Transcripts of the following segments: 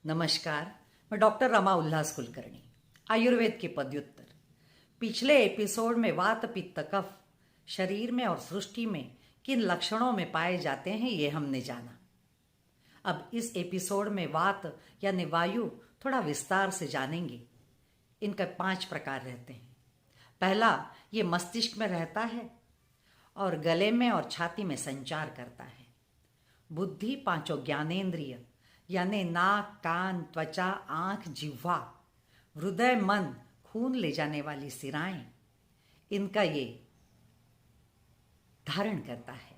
नमस्कार। मैं डॉक्टर रमा उल्लास कुलकर्णी, आयुर्वेद के पदव्युत्तर। पिछले एपिसोड में वात पित्त कफ शरीर में और सृष्टि में किन लक्षणों में पाए जाते हैं ये हमने जाना। अब इस एपिसोड में वात यानी वायु थोड़ा विस्तार से जानेंगे। इनका 5 प्रकार रहते हैं। पहला, ये मस्तिष्क में रहता है और गले में और छाती में संचार करता है। बुद्धि, 5 ज्ञानेंद्रिय यानी नाक, कान, त्वचा, आंख, जिह्वा, हृदय, मन, खून ले जाने वाली सिराएं, इनका ये धारण करता है।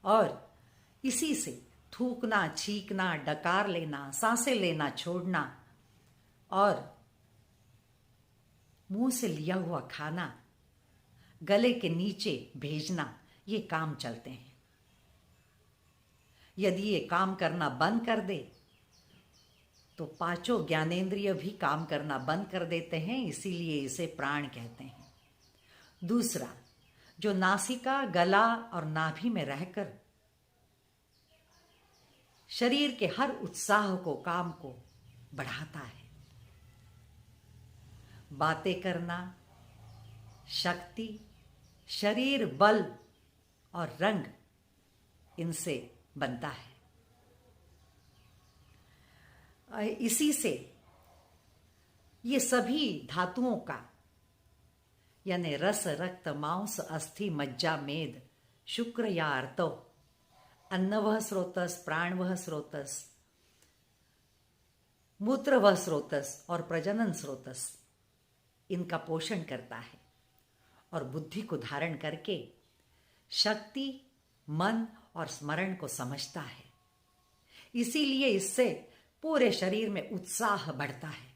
और इसी से थूकना, छींकना, डकार लेना, सांसें लेना, छोड़ना और मुंह से लिया हुआ खाना गले के नीचे भेजना, ये काम चलते हैं। यदि ये काम करना बंद कर दे तो 5 ज्ञानेंद्रिय भी काम करना बंद कर देते हैं, इसीलिए इसे प्राण कहते हैं। दूसरा, जो नासिका, गला और नाभि में रहकर शरीर के हर उत्साह को, काम को बढ़ाता है। बातें करना, शक्ति, शरीर बल और रंग इनसे बनता है। इसी से ये सभी धातुओं का यानी रस, रक्त, मांस, अस्थि, मज्जा, मेद, शुक्र या आर्तव, अन्नवह स्रोतस, प्राणवह स्रोतस, मूत्रवह स्रोतस और प्रजनन स्रोतस, इनका पोषण करता है और बुद्धि को धारण करके शक्ति, मन और स्मरण को समझता है। इसीलिए इससे पूरे शरीर में उत्साह बढ़ता है।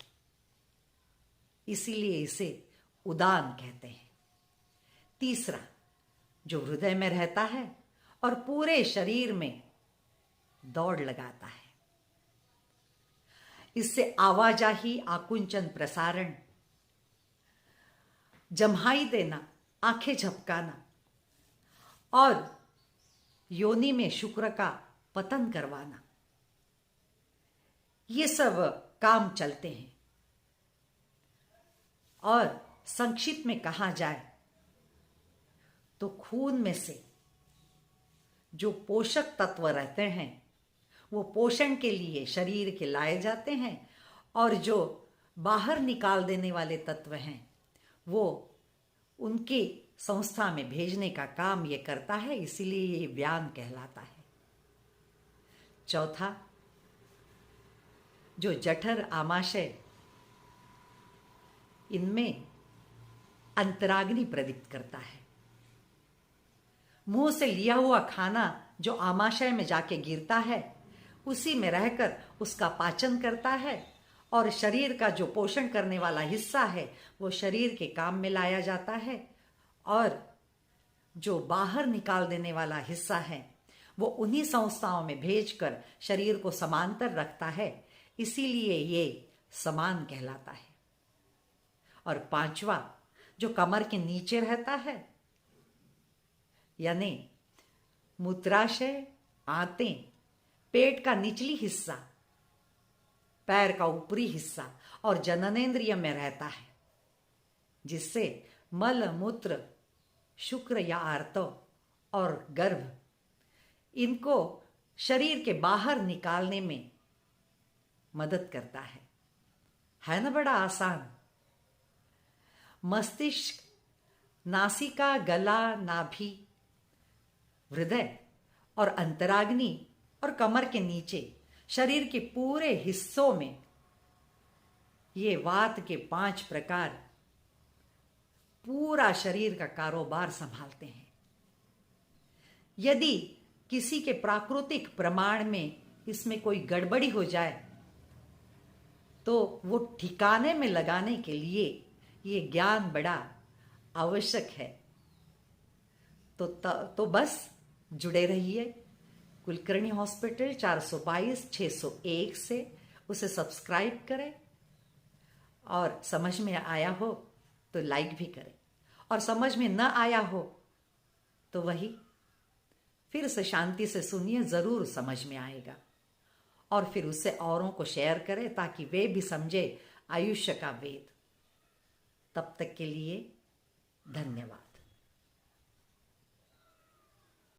इसीलिए इसे उदान कहते हैं। तीसरा, जो हृदय में रहता है और पूरे शरीर में दौड़ लगाता है। इससे आवाजाही, आकुंचन, प्रसारण, जम्हाई देना, आंखें झपकाना और योनि में शुक्र का पतन करवाना, ये सब काम चलते हैं। और संक्षिप्त में कहा जाए तो खून में से जो पोषक तत्व रहते हैं वो पोषण के लिए शरीर के लाए जाते हैं और जो बाहर निकाल देने वाले तत्व हैं वो उनकी संस्था में भेजने का काम ये करता है, इसीलिए ये व्यान कहलाता है। चौथा, जो जठर, आमाशय, इनमें अंतराग्नि प्रदीप्त करता है। मुंह से लिया हुआ खाना जो आमाशय में जाके गिरता है उसी में रहकर उसका पाचन करता है और शरीर का जो पोषण करने वाला हिस्सा है वो शरीर के काम में लाया जाता है और जो बाहर निकाल देने वाला हिस्सा है वो उन्हीं संस्थाओं में भेजकर शरीर को समांतर रखता है, इसीलिए ये समान कहलाता है। और 5वां, जो कमर के नीचे रहता है यानी मूत्राशय, आंतें, पेट का निचली हिस्सा, पैर का ऊपरी हिस्सा और जननेंद्रिय में रहता है, जिससे मल, मूत्र, शुक्र या आर्तव और गर्भ, इनको शरीर के बाहर निकालने में मदद करता है ना? बड़ा आसान। मस्तिष्क, नासिका, गला, नाभि, हृदय और अंतराग्नि और कमर के नीचे शरीर के पूरे हिस्सों में ये वात के 5 प्रकार पूरा शरीर का कारोबार संभालते हैं। यदि किसी के प्राकृतिक प्रमाण में इसमें कोई गड़बड़ी हो जाए तो वो ठिकाने में लगाने के लिए ये ज्ञान बड़ा आवश्यक है। तो बस जुड़े रहिए कुलकर्णी हॉस्पिटल 422 601 से, उसे सब्सक्राइब करें और समझ में आया हो तो लाइक भी करें और समझ में न आया हो तो वही फिर से शांति से सुनिए, जरूर समझ में आएगा। और फिर उससे औरों को शेयर करें ताकि वे भी समझे आयुष्य का वेद। तब तक के लिए धन्यवाद।